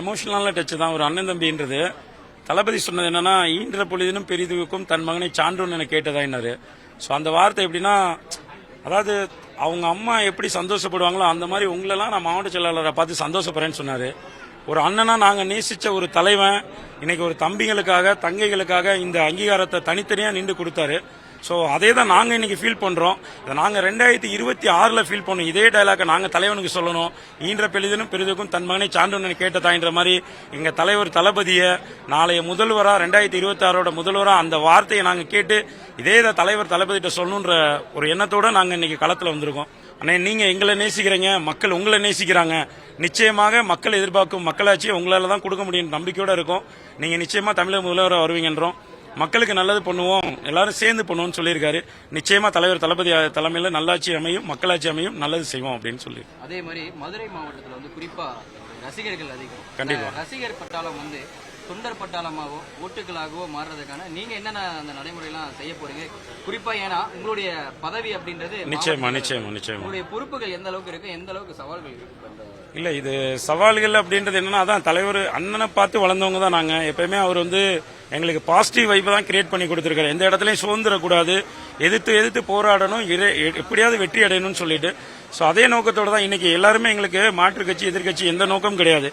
எமோஷனலான touch தான். ஒரு அண்ணன் தம்பின்றது தளபதி சொன்னது என்னன்னா, ஈன்ற பொழுதினும் பெரிதுக்கும் தன் மகனை சான்றோன்னு என கேட்டதா என்னாரு. ஸோ அந்த வார்த்தை எப்படின்னா, அதாவது அவங்க அம்மா எப்படி சந்தோஷப்படுவாங்களோ அந்த மாதிரி உங்களெல்லாம் நான் மாவட்ட செயலாளரை பார்த்து சந்தோஷப்படுறேன்னு சொன்னாரு. ஒரு அண்ணனா நாங்கள் நேசிச்ச ஒரு தலைவன் இன்னைக்கு ஒரு தம்பிகளுக்காக தங்கைகளுக்காக இந்த அங்கீகாரத்தை தனித்தனியாக நின்று கொடுத்தாரு. ஸோ அதே தான் நாங்கள் இன்னைக்கு ஃபீல் பண்ணுறோம். இதை நாங்கள் 2026 ஃபீல் பண்ணோம். இதே டைலாக நாங்கள் தலைவனுக்கு சொல்லணும். ஈன்ற பெரிதினும் பெரிதுக்கும் தன் மகனை சான்றோன்னு கேட்டதான்ற மாதிரி எங்கள் தலைவர் தளபதியை நாளைய முதல்வராக 2026 முதல்வராக அந்த வார்த்தையை நாங்கள் கேட்டு இதே தலைவர் தளபதிகிட்ட சொல்லணுன்ற ஒரு எண்ணத்தோடு நாங்கள் இன்னைக்கு களத்தில் வந்திருக்கோம். அண்ணே, நீங்கள் எங்களை நேசிக்கிறீங்க, மக்கள் உங்களை நேசிக்கிறாங்க. நிச்சயமாக மக்கள் எதிர்பார்க்கும் மக்களாட்சியை உங்களால் தான் கொடுக்க முடியும் நம்பிக்கையோடு இருக்கும். நீங்கள் நிச்சயமாக தமிழக முதல்வராக வருவீங்கன்றோம். மக்களுக்கு நல்லது பண்ணுவோம், எல்லாரும் சேர்ந்து பண்ணுவோம்னு சொல்லியிருக்காரு. நிச்சயமா தலைவர் தளபதி தலைமையில் நல்லாட்சி அமையும், மக்களாட்சி அமையும், நல்லது செய்வோம் அப்படின்னு சொல்லி. அதே மாதிரி மதுரை மாவட்டத்தில் வந்து குறிப்பா ரசிகர்கள் அதிகம். கண்டிப்பா ரசிகர் பட்டாளம் வந்து தொண்டர் பட்டாளமாகவோ ஓட்டுகளாகவோ மாறுறதுக்கான நீங்க என்னென்ன அந்த நடைமுறையெல்லாம் செய்ய போறீங்க? குறிப்பா ஏன்னா உங்களுடைய பதவி அப்படின்றது நிச்சயமா நிச்சயமா நிச்சயமா உங்களுடைய பொறுப்புகள் எந்த அளவுக்கு இருக்கு, எந்த அளவுக்கு சவால்கள் இருக்கு? இல்ல, இது சவால்கள் அப்படின்றது என்னன்னா, அதான் தலைவர் அண்ணனை பார்த்து வளர்ந்தவங்க தான் நாங்க. எப்பயுமே அவர் வந்து எங்களுக்கு பாசிட்டிவ் வைப்பை தான் கிரியேட் பண்ணி கொடுத்துருக்காரு. எந்த இடத்துலையும் சுதந்திரக்கூடாது, எதிர்த்து போராடணும், எப்படியாவது வெற்றி அடையணும்னு சொல்லிட்டு. ஸோ அதே நோக்கத்தோடு தான் இன்னைக்கு எல்லாருமே எங்களுக்கு மாற்று கட்சி எதிர்கட்சி எந்த நோக்கம் கிடையாது.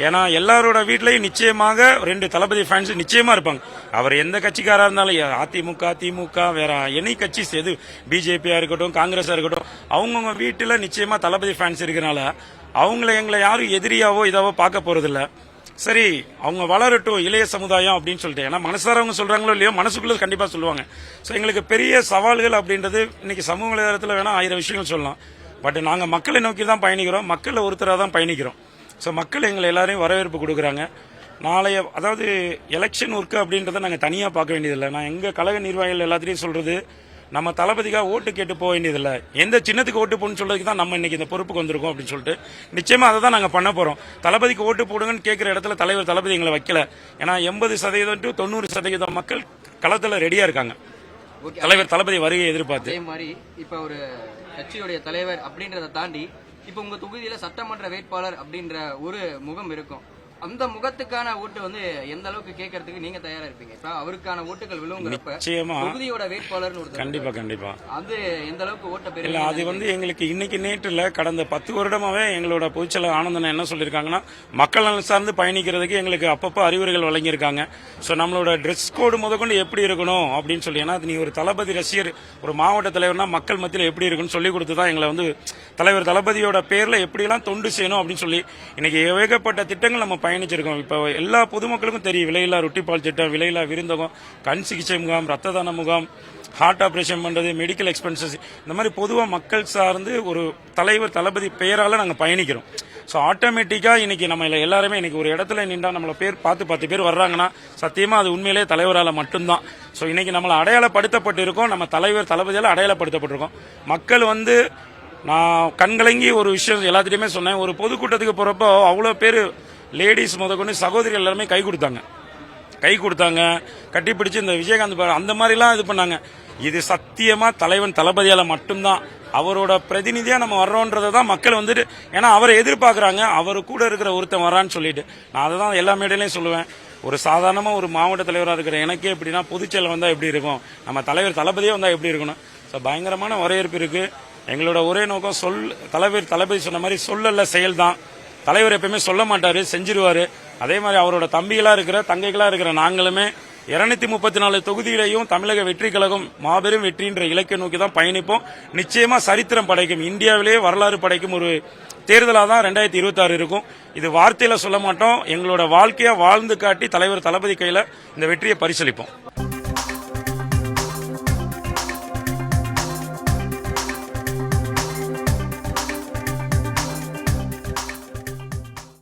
ஏன்னா எல்லாரோட வீட்லையும் நிச்சயமாக 2 தளபதி ஃபேன்ஸ் நிச்சயமா இருப்பாங்க. அவர் எந்த கட்சிக்காரா இருந்தாலும், அதிமுக திமுக வேற எனி கட்சி, எது பிஜேபியா இருக்கட்டும் காங்கிரஸா இருக்கட்டும், அவங்கவுங்க வீட்டுல நிச்சயமா தளபதி ஃபேன்ஸ் இருக்கிறனால எங்களை யாரும் எதிரியாவோ இதாவோ பார்க்க போறதில்ல. சரி, அவங்க வளரட்டும் இளைய சமுதாயம் அப்படின்னு சொல்லிட்டு, ஏன்னா மனசாரவங்க சொல்றாங்களோ இல்லையோ மனசுக்குள்ள கண்டிப்பா சொல்லுவாங்க. ஸோ எங்களுக்கு பெரிய சவால்கள் அப்படின்றது இன்னைக்கு சமூக வலைதளத்தில் வேணா 1000 விஷயங்கள் சொல்லலாம். பட் நாங்கள் மக்களை நோக்கி தான் பயணிக்கிறோம், மக்கள் ஒருத்தராக தான் பயணிக்கிறோம். ஸோ மக்கள் எங்களை எல்லாரையும் வரவேற்பு கொடுக்குறாங்க. நாளைய அதாவது எலெக்ஷன் ஒர்க்கு அப்படின்றத நாங்கள் தனியாக பார்க்க வேண்டியதில்லை. நான் எங்கள் கழக நிர்வாகிகள் எல்லாத்தையும் சொல்றது, நம்ம தளபதிக்காக ஓட்டு கேட்டு போக வேண்டியதில்லை, எந்த சின்னத்துக்கு ஓட்டு போடணும்னு சொல்றதுக்கு தான் நம்ம இன்னைக்கு இந்த பொறுப்புக்கு வந்திருக்கோம் அப்படின்னு சொல்லிட்டு நிச்சயமா அதை தான் நாங்கள் பண்ண போறோம். தளபதிக்கு ஓட்டு போடுங்கன்னு கேட்குற இடத்துல தலைவர் தளபதி எங்களை வைக்கல. ஏன்னா 80% to 90% மக்கள் களத்தில் ரெடியா இருக்காங்க தலைவர் தளபதி வருகை எதிர்பார்த்து. அதே மாதிரி இப்ப ஒரு கட்சியுடைய தலைவர் அப்படின்றத தாண்டி இப்ப உங்க தொகுதியில சட்டமன்ற வேட்பாளர் அப்படின்ற ஒரு முகம் இருக்கும். அந்த முகத்துக்கான ஓட்டு வந்து எந்த அளவுக்கு கேட்கறதுக்கு நீங்க தயாரா இருப்பீங்க? இப்ப அவருக்கான ஓட்டுகள் விழுங்குறப்ப தொகுதியோட வேட்பாளர் கண்டிப்பா அது எந்த அளவுக்கு ஓட்ட பெரிய இல்ல, அது வந்து எங்களுக்கு இன்னைக்கு நேற்றுல கடந்த 10 வருடமாவே எங்களோட பொதுச்செயலாளர் ஆனந்தன் என்ன சொல்லியிருக்காங்கன்னா, மக்கள் நலன் சார்ந்து பயணிக்கிறதுக்கு எங்களுக்கு அப்பப்போ அறிவுரைகள் வழங்கியிருக்காங்க. ஸோ நம்மளோட ட்ரெஸ் கோடு முதற்கொண்டு எப்படி இருக்கணும் அப்படின்னு சொல்லி, ஏன்னா நீ ஒரு தளபதி ரசிகர், ஒரு மாவட்ட தலைவர்னா மக்கள் மத்தியில் எப்படி இருக்குன்னு சொல்லி கொடுத்து தான் எங்களை வந்து தலைவர் தளபதியோட பேர்ல எப்படியெல்லாம் தொண்டு செய்யணும் அப்படின்னு சொல்லி இன்னைக்கு ஏகப்பட்ட திட்டங்கள் நம்ம பயணிச்சிருக்கோம். இப்போ எல்லா பொதுமக்களுக்கும் தெரியும், விலையில்லா ரொட்டிப்பால் திட்டம், விலையில்லா விருந்தகம், கண் சிகிச்சை முகாம், ரத்த தான முகாம், ஹார்ட் ஆபரேஷன் பண்றது, மெடிக்கல் எக்ஸ்பென்சஸ், இந்த மாதிரி பொதுவாக மக்கள் சார்ந்து ஒரு தலைவர் தளபதி பெயரால நாங்கள் பயணிக்கிறோம். ஸோ ஆட்டோமேட்டிக்கா இன்னைக்கு நம்ம எல்லாருமே இன்னைக்கு ஒரு இடத்துல நின்றா நம்மள பேர் பார்த்து 10 பேர் வர்றாங்கன்னா சத்தியமா அது உண்மையிலே தலைவரால் மட்டும்தான். ஸோ இன்னைக்கு நம்மளை அடையாளப்படுத்தப்பட்டு இருக்கோம், நம்ம தலைவர் தளபதியால் அடையாளப்படுத்தப்பட்டிருக்கோம். மக்கள் வந்து நான் கண்கலங்கி ஒரு விஷயம் எல்லாத்திட்டையுமே சொன்னேன். ஒரு பொதுக்கூட்டத்துக்கு போறப்போ அவ்வளோ பேர் லேடிஸ் முதற்கொண்டு சகோதரிகள் எல்லாருமே கை கொடுத்தாங்க, கட்டிப்பிடிச்சு இந்த விஜயகாந்த் அந்த மாதிரிலாம் இது பண்ணாங்க. இது சத்தியமா தலைவன் தளபதியால மட்டும்தான். அவரோட பிரதிநிதியா நம்ம வர்றோன்றதை தான் மக்கள் வந்துட்டு, ஏன்னா அவரை எதிர்பார்க்கறாங்க, அவர் கூட இருக்கிற ஒருத்தன் வரான்னு சொல்லிட்டு. நான் அதை தான் எல்லா மேடையிலையும் சொல்லுவேன். ஒரு சாதாரணமா ஒரு மாவட்ட தலைவராக இருக்கிற எனக்கே எப்படின்னா பொதுச்செயலர் வந்தா எப்படி இருக்கும், நம்ம தலைவர் தளபதியே வந்தா எப்படி இருக்கணும். ஸோ பயங்கரமான வரவேற்பு இருக்கு. எங்களோட ஒரே நோக்கம் தலைவர் தளபதி சொன்ன மாதிரி சொல்லல செயல் தான். தலைவர் எப்பயுமே சொல்ல மாட்டாரு, செஞ்சிருவாரு. அதே மாதிரி அவரோட தம்பிகளா இருக்கிற தங்கைகளா இருக்கிற நாங்களுமே 234 தொகுதியிலையும் தமிழக வெற்றி கழகம் மாபெரும் வெற்றின்ற இலக்கை நோக்கி தான் பயணிப்போம். நிச்சயமா சரித்திரம் படைக்கும், இந்தியாவிலேயே வரலாறு படைக்கும் ஒரு தேர்தலாக தான் 2026 இருக்கும். இது வார்த்தையில சொல்ல மாட்டோம், எங்களோட வாழ்க்கையா வாழ்ந்து காட்டி தலைவர் தளபதி கையில இந்த வெற்றியை பரிசளிப்போம்.